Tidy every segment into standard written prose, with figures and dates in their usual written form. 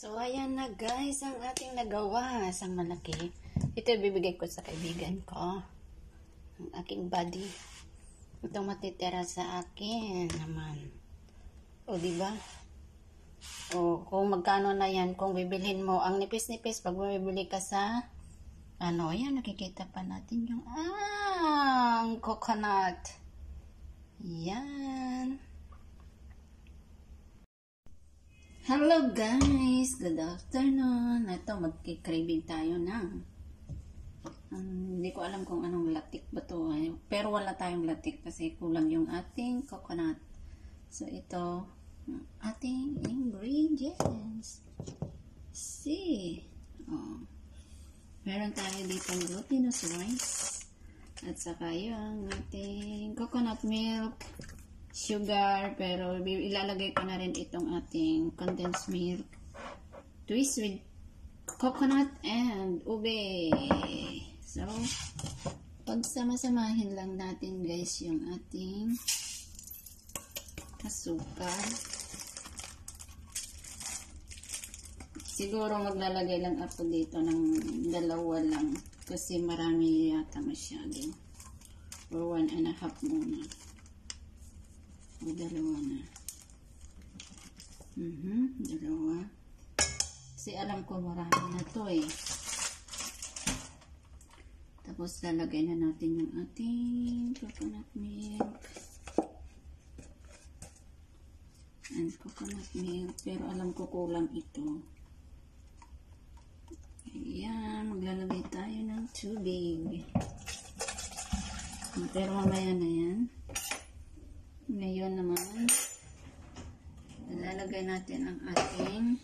So, ayan na guys, ang ating nagawa. Isang malaki. Ito ibibigay ko sa kaibigan ko. Ang aking buddy. Itong matitira sa akin naman. O, diba? O, kung magkano na yan, kung bibilhin mo, ang nipis-nipis, pag bumibili ka sa, ano, yan, nakikita pa natin yung, ang coconut. Yan. Hello guys! Good afternoon! Ito, magkikraving tayo ng hindi ko alam kung anong latik ba to. Pero wala tayong latik kasi kulang yung ating coconut. So, ito, ating ingredients. See? Oh. Meron tayo dito glutinous rice. At saka yung ating coconut milk. Sugar, pero ilalagay ko na rin itong ating condensed milk. Twist with coconut and ube. So, pagsama-samahin lang natin guys yung ating asukal. Siguro maglalagay lang ako dito ng dalawa lang kasi marami yata masyado. Or 1.5 muna. O, dalawa na. Dalawa. Kasi alam ko marami na to eh. Tapos lalagay na natin yung ating coconut milk. And coconut milk. Pero alam ko kulang ito. Ayan. Maglalagay tayo ng tubig. Pero mamaya na yan. Ngayon naman, lalagay natin ang ating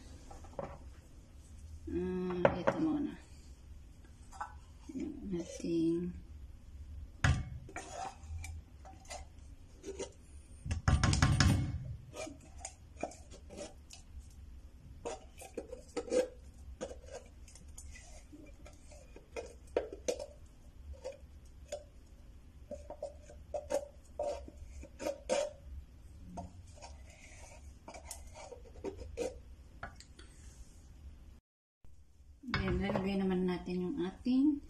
ito muna. Yung ating lalagay naman natin yung ating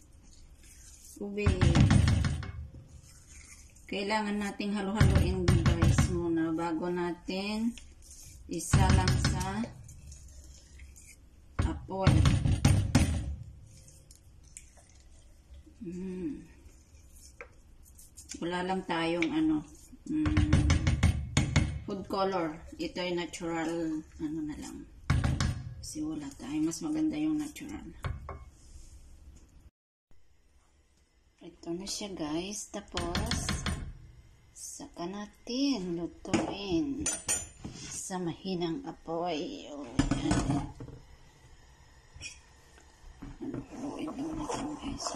ube. Kailangan nating halo-haloin guys muna bago natin isalang sa apoy. Wala lang tayong food color. Ito ay natural na lang. Kasi wala tayo. Mas maganda yung natural. Ito na siya guys. Tapos, saka natin lutuin sa mahinang apoy. O, yan. Haluin lang natin guys.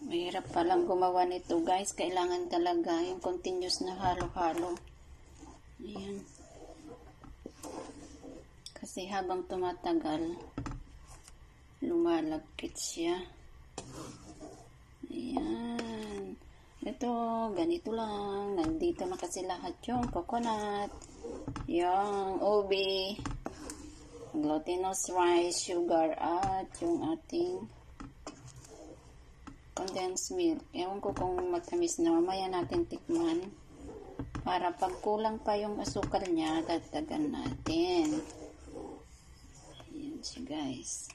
Mahirap palang gumawa nito guys. Kailangan talaga yung continuous na halo-halo. Ayan. Kasi habang tumatagal, lumalagkit siya. Ayan. Ito, ganito lang. Nandito na kasi lahat yung coconut, yung ube, glutinous rice, sugar, at yung ating condensed milk. Ewan ko kung matamis na. Mamaya natin tikman. Para pag kulang pa yung asukal niya, dagdagan natin. Ayan siya guys.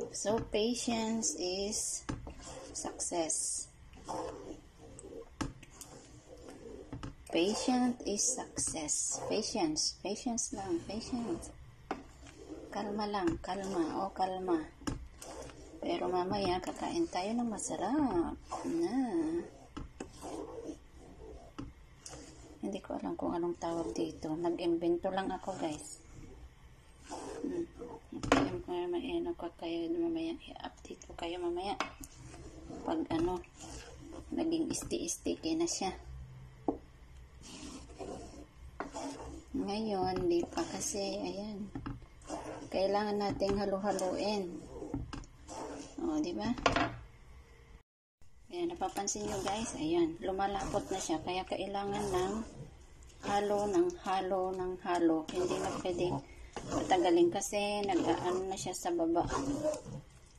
So, patience is success. Patience is success. Patience. Patience lang. Patience. Kalma lang. Kalma. O, kalma. Pero mamaya, kakain tayo ng masarap na. Hindi ko alam kung anong tawag dito. Nag-invento lang ako, guys. Ano ko kayo mamaya. I-update ko kayo mamaya. Pag naging sticky na siya. Ngayon, di pa kasi, ayan. kailangan nating halo-haloin. O, di ba? Ayan, napapansin nyo guys, ayan, lumalapot na siya, kaya kailangan ng halo ng halo ng halo. Hindi na pwedeng patagalin kasi nag-aano na siya sa baba.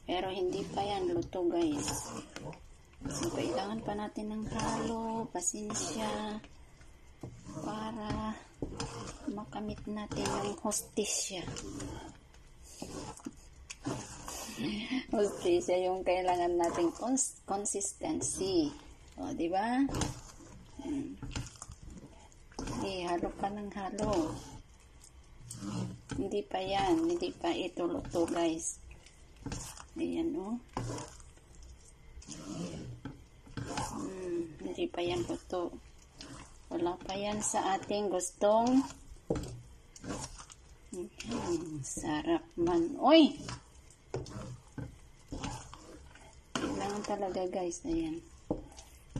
Pero hindi pa yan luto guys. So, kailangan pa natin ng halo, pasensya, para makamit natin yung hostesya. Hostesya yung kailangan nating consistency. O, di ba? Halo pa ng halo. Hindi pa yan. Hindi pa ito luto guys. Ayan o. Hindi pa yan luto. Wala pa yan sa ating gustong. Sarap man. Uy! Kailangan talaga guys. Ayan.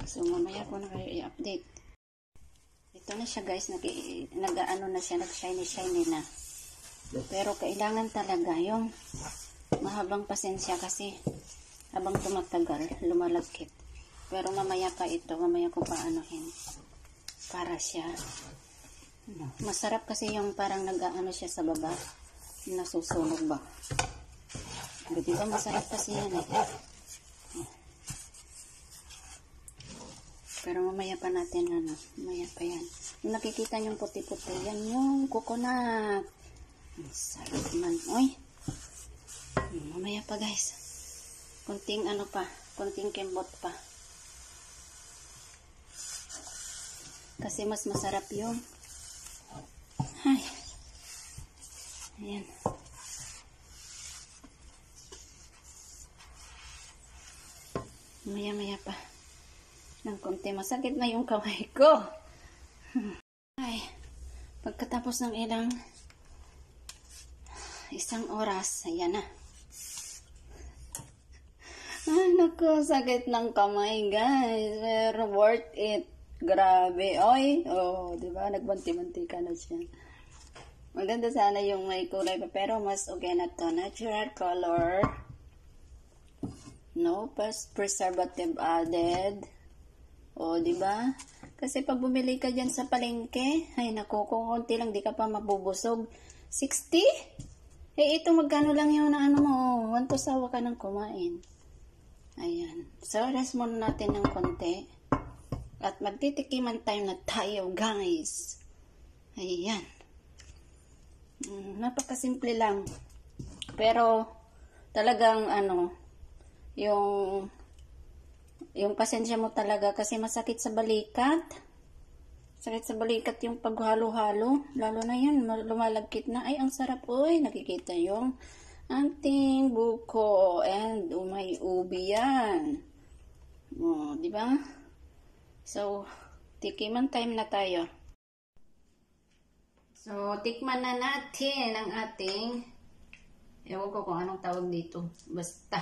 So mamaya ko na kayo i-update. Ito na siya guys, nag-ano na siya, nag-shiny na. Pero kailangan talaga yung mahabang pasensya kasi habang tumatagal, lumalagkit. Pero mamaya pa ito, mamaya ko pa anuhin. Para siya, masarap kasi yung parang nag-ano siya sa baba, nasusunog ba. Diba masarap kasi yan eh. Pero mamaya pa natin, mamaya pa yan. Yung nakikita nyo puti-puti, yan yung coconut. Sarap man. Uy! Mamaya pa guys. Kunting ano pa, kunting kembot pa. Kasi mas masarap yung ay. Ayan. Mamaya pa. Ng konti. Masakit na yung kamay ko. Ay, pagkatapos ng isang oras, ayan na. Ay, naku, sakit ng kamay, guys. Pero worth it. Grabe. Oy, oh, diba? Nagbanti-banti ka na siya. Maganda sana yung may kulay pa, pero mas okay na to. Natural color. No preservative added. O, di ba? Kasi pag bumili ka dyan sa palengke, ay naku, kung konti lang, di ka pa mabubusog. 60? Eh, ito magkano lang yung na ano mo, 1 to sawa ka nang kumain. Ayan. So, rest muna natin ng konti. At magtitikiman time na tayo, guys. Ayan. Napakasimple lang. Pero, talagang, yung pasensya mo talaga kasi masakit sa balikat. Sakit sa balikat yung paghalo-halo. Lalo na yan, lumalagkit na. Ay, ang sarap. Uy, nakikita yung ating buko. And may ubi yan. O, di ba? So, tikiman time na tayo. So, tikman na natin ang ating, ewan ko kung anong tawag dito. Basta,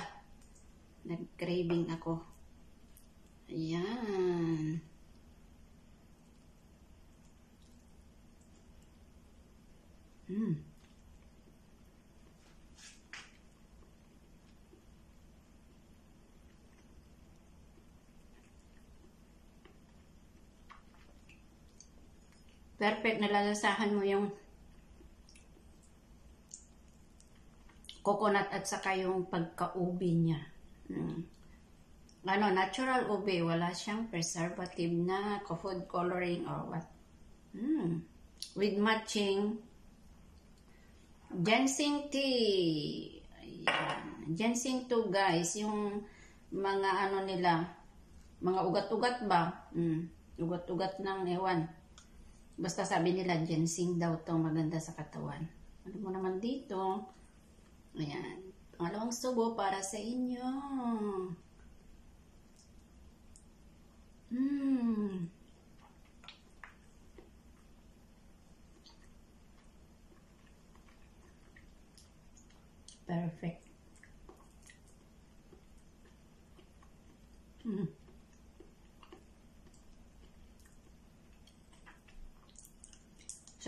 nag-craving ako. Ayan. Perfect, nalalasahan mo yung coconut at saka yung pagka-ubi niya. Natural ube, wala siyang preservative na food coloring or what. With matching ginseng tea. Ayan. Ginseng tea guys, yung mga nila, mga ugat-ugat ba? Ugat-ugat ng ewan. Basta sabi nila, ginseng daw to maganda sa katawan. Ano mo naman dito? Ayan. Pangalawang subo para sa inyo. Perfect.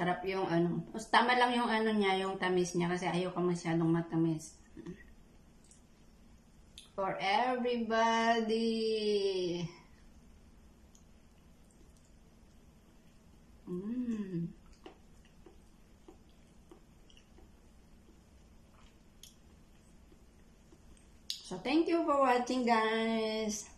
Sarap yung ano. Tapos tama lang yung ano niya, yung tamis niya kasi ayoko masyadong matamis. For everybody. So, thank you for watching, guys.